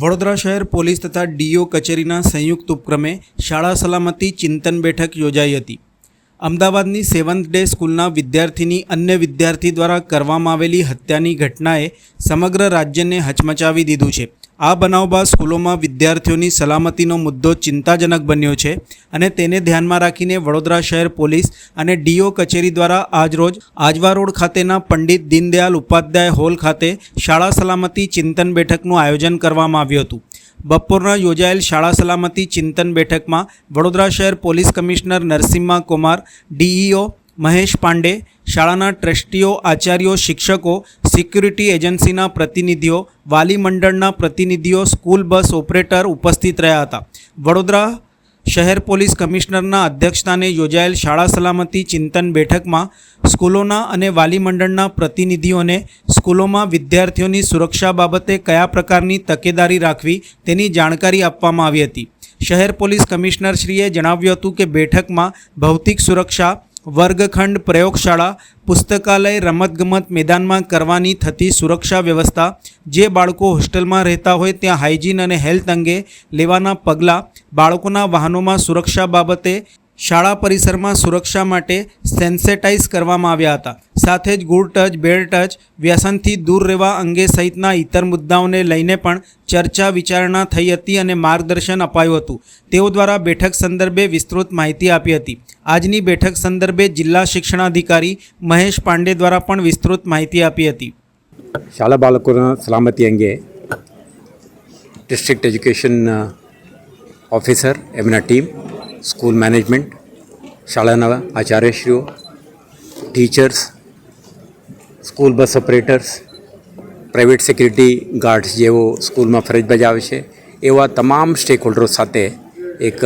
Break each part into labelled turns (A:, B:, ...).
A: વડોદરા શહેર પોલીસ તથા ડીઓ કચેરીના સંયુક્ત ઉપક્રમે શાળા સલામતી ચિંતન બેઠક યોજાઈ હતી। અમદાવાદની સેવન્થ ડે સ્કૂલના વિદ્યાર્થીની અન્ય વિદ્યાર્થી દ્વારા કરવામાં આવેલી હત્યાની ઘટનાએ સમગ્ર રાજ્યને હચમચાવી દીધું છે। આ બનાવ બાદ સ્કૂલોમાં વિદ્યાર્થીઓની સલામતીનો મુદ્દો ચિંતાજનક બન્યો છે અને તેને ધ્યાનમાં રાખીને વડોદરા શહેર પોલીસ અને ડીઓ કચેરી દ્વારા આજરોજ આજવા રોડ ખાતેના પંડિત દીનદયાલ ઉપાધ્યાય હોલ ખાતે શાળા સલામતી ચિંતન બેઠકનું આયોજન કરવામાં આવ્યું હતું। બપોરના યોજાયેલ શાળા સલામતી ચિંતન બેઠકમાં વડોદરા શહેર police commissioner Narasimha Kumar, DEO Mahesh Pandey, શાળાના ટ્રસ્ટીઓ, આચાર્યો, શિક્ષકો, સિક્યુરિટી એજન્સીના પ્રતિનિધિઓ, વાલી મંડળના પ્રતિનિધિઓ, સ્કૂલ બસ ઓપરેટર ઉપસ્થિત રહ્યા હતા। વડોદરા શહેર પોલીસ કમિશનરના અધ્યક્ષસ્થાને યોજાયેલ શાળા સલામતી ચિંતન બેઠકમાં સ્કૂલોના અને વાલી મંડળના પ્રતિનિધિઓને સ્કૂલોમાં વિદ્યાર્થીઓની સુરક્ષા બાબતે કયા પ્રકારની તકેદારી રાખવી તેની જાણકારી આપવામાં આવી હતી। શહેર પોલીસ કમિશનરશ્રીએ જણાવ્યું હતું કે બેઠકમાં ભૌતિક સુરક્ષા, વર્ગખંડ, પ્રયોગશાળા, પુસ્તકાલય, રમતગમત મેદાનમાં કરવાની થતી સુરક્ષા વ્યવસ્થા, જે બાળકો હોસ્ટેલમાં રહેતા હોય ત્યાં હાઇજીન અને હેલ્થ અંગે લેવાના પગલાં, બાળકોના વાહનોમાં સુરક્ષા બાબતે શાળા પરિસરમાં સુરક્ષા માટે સેન્સેટાઇઝ કરવામાં આવ્યા હતા। સાથે જ ગુડ ટચ, બેડ ટચ, વ્યસનથી દૂર રહેવા અંગે સહિતના ઇતર મુદ્દાઓને લઈને પણ ચર્ચા વિચારણા થઈ હતી અને માર્ગદર્શન અપાયું હતું। તેઓ દ્વારા બેઠક સંદર્ભે વિસ્તૃત માહિતી આપી હતી। આજની બેઠક સંદર્ભે જિલ્લા શિક્ષણાધિકારી મહેશ પાંડે દ્વારા પણ વિસ્તૃત માહિતી આપી હતી।
B: શાળા બાળકોના સલામતી અંગે ડિસ્ટ્રિક્ટ એજ્યુકેશન ઓફિસર, એમના ટીમ, સ્કૂલ મેનેજમેન્ટ, શાળાના આચાર્યશ્રીઓ, teachers, school bus operators, private security guards જેઓ સ્કૂલમાં ફરજ બજાવે છે, એવા તમામ સ્ટેક હોલ્ડરો સાથે એક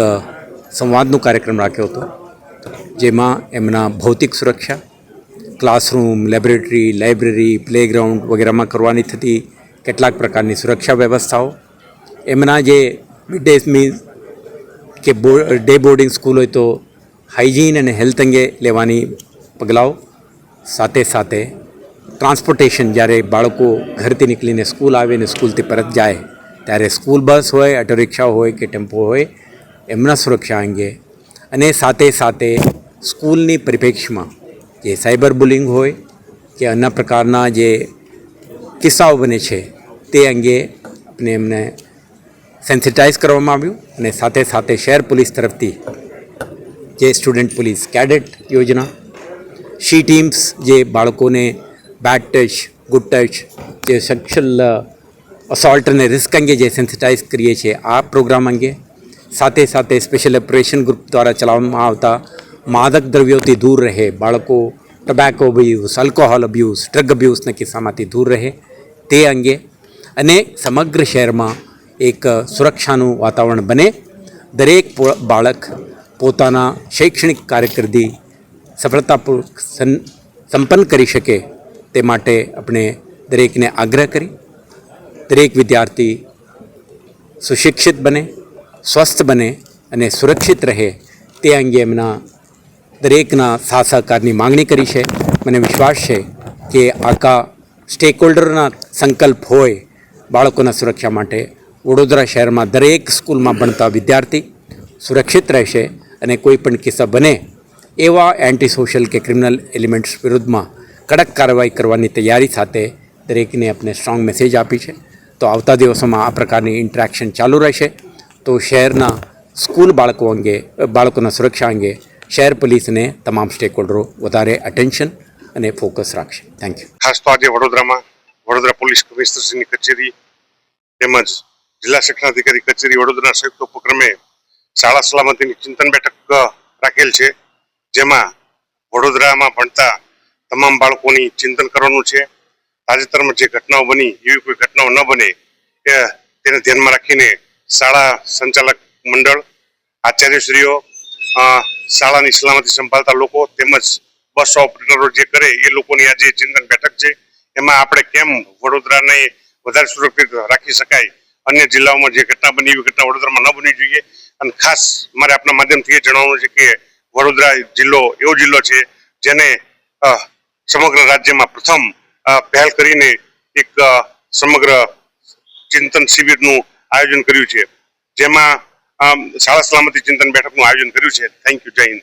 B: સંવાદનો કાર્યક્રમ રાખ્યો હતો, જેમાં એમના ભૌતિક સુરક્ષા, ક્લાસરૂમ, લેબોરેટરી, લાઇબ્રેરી, પ્લેગ્રાઉન્ડ વગેરેમાં કરવાની થતી કેટલાક પ્રકારની સુરક્ષા વ્યવસ્થાઓ, એમના જે મિડ ડે મીલ કે ડે બોર્ડિંગ સ્કૂલ હોય તો હાઇજીન અને હેલ્થ અંગે લેવાની પગલાઓ, સાથે સાથે ટ્રાન્સપોર્ટેશન, જ્યારે બાળકો ઘરથી નીકળીને સ્કૂલ આવે ને સ્કૂલથી પરત જાય ત્યારે સ્કૂલ બસ હોય, ઓટો રિક્ષા હોય કે ટેમ્પો હોય, એમના સુરક્ષા અંગે, અને સાથે સાથે સ્કૂલની પરિપ્રેક્ષમાં જે સાયબર બુલિંગ હોય કે અન્ય પ્રકારના જે કિસ્સાઓ બને છે તે અંગે આપણે એમને સેન્સિટાઇઝ કરવામાં આવ્યું। અને સાથે સાથે શહેર પોલીસ તરફથી જે સ્ટુડન્ટ પોલીસ કેડેટ યોજના, શી ટીમ્સ જે બાળકોને બેડ ટચ, ગુડ ટચ, જે સેક્સ્યુઅલ અસોલ્ટ અને રિસ્ક અંગે જે સેન્સિટાઇઝ કરીએ છીએ આ પ્રોગ્રામ અંગે, સાથે સાથે સ્પેશિયલ ઓપરેશન ગ્રુપ દ્વારા ચલાવવામાં આવતા માદક દ્રવ્યોથી દૂર રહે બાળકો, tobacco abuse, alcohol abuse, drug અબ્યુઝના કિસ્સામાંથી દૂર રહે તે અંગે, અને સમગ્ર શહેરમાં એક સુરક્ષાનું વાતાવરણ બને, દરેક બાળક પોતાના શૈક્ષણિક કારકિર્દી સફળતાપૂર્વક સંપન્ન કરી શકે તે માટે આપણે દરેકને આગ્રહ કરી દરેક વિદ્યાર્થી સુશિક્ષિત બને, સ્વસ્થ બને અને સુરક્ષિત રહે તે અંગે એમના દરેકના સાથ સહકારની માગણી કરી છે। મને વિશ્વાસ છે કે આખા સ્ટેક હોલ્ડરના સંકલ્પ હોય બાળકોના સુરક્ષા માટે વડોદરા શહેરમાં દરેક સ્કૂલમાં ભણતા વિદ્યાર્થી સુરક્ષિત રહેશે અને કોઈ પણ કિસ્સા બને એવા એન્ટી સોશિયલ કે ક્રિમિનલ એલિમેન્ટ્સ વિરુદ્ધમાં કડક કાર્યવાહી કરવાની તૈયારી સાથે દરેકને આપણે સ્ટ્રોંગ મેસેજ આપી છે। તો આવતા દિવસોમાં આ પ્રકારની ઇન્ટરેક્શન ચાલુ રહેશે। તો શહેરના સ્કૂલ બાળકો અંગે, બાળકોના સુરક્ષા અંગે શહેર પોલીસને તમામ સ્ટેક હોલ્ડરો વધારે અટેન્શન અને ફોકસ રાખશે। Thank you.
C: ખાસ તો આજે વડોદરામાં વડોદરા પોલીસ કમિશનરની કચેરી તેમજ જિલ્લા શિક્ષણાધિકારી કચેરી વડોદરાના સંયુક્ત ઉપક્રમે શાળા સલામતીની ચિંતન બેઠક રાખેલ છે, જેમાં વડોદરામાં ભણતા તમામ બાળકોની ચિંતન કરવાનું છે। તાજેતરમાં જે ઘટનાઓ બની એવી કોઈ ઘટનાઓ ન બને તેને ધ્યાનમાં રાખીને શાળા સંચાલક મંડળ, આચાર્યશ્રીઓ, શાળાની સલામતી સંભાળતા લોકો તેમજ બસ ઓપરેટરો જે કરે એ લોકોની આજે ચિંતન બેઠક છે। એમાં આપણે કેમ વડોદરાને વધારે સુરક્ષિત રાખી શકાય, અન્ય જિલ્લાઓમાં જે ઘટના બની એવી ઘટના વડોદરામાં ન બનવી જોઈએ, અને ખાસ મારે આપના માધ્યમથી એ જણાવવાનું છે કે વડોદરા જિલ્લો એવો જિલ્લો છે જેને સમગ્ર રાજ્યમાં પ્રથમ પહેલ કરીને એક સમગ્ર ચિંતન શિબિરનું આયોજન કર્યું છે, જેમાં શાળા સલામતી ચિંતન બેઠકનું આયોજન કર્યું છે. Thank you. જય હિન્દ.